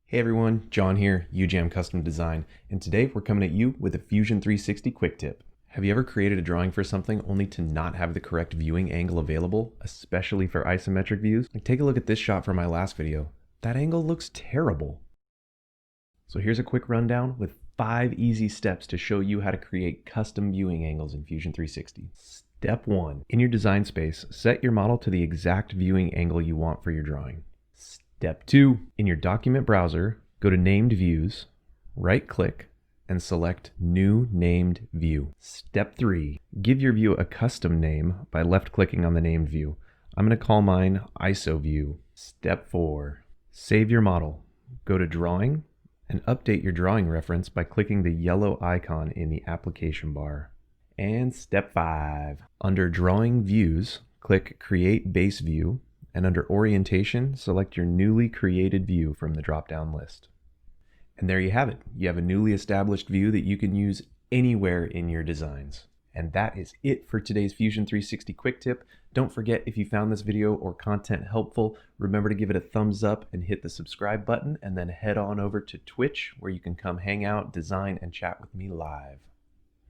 Hey everyone, John here, UJAM Custom Design, and today we're coming at you with a Fusion 360 quick tip. Have you ever created a drawing for something only to not have the correct viewing angle available, especially for isometric views? Like, take a look at this shot from my last video. That angle looks terrible. So here's a quick rundown with 5 easy steps to show you how to create custom viewing angles in Fusion 360. Step 1. In your design space, set your model to the exact viewing angle you want for your drawing. Step 2. In your document browser, go to Named Views, right-click, and select New Named View. Step 3. Give your view a custom name by left-clicking on the named view. I'm going to call mine ISO View. Step 4. Save your model. Go to Drawing, and update your drawing reference by clicking the yellow icon in the application bar. And Step 5. Under Drawing Views, click Create Base View, and under Orientation, select your newly created view from the drop-down list. And there you have it. You have a newly established view that you can use anywhere in your designs. And that is it for today's Fusion 360 quick tip. Don't forget, if you found this video or content helpful, remember to give it a thumbs up and hit the subscribe button, and then head on over to Twitch where you can come hang out, design, and chat with me live.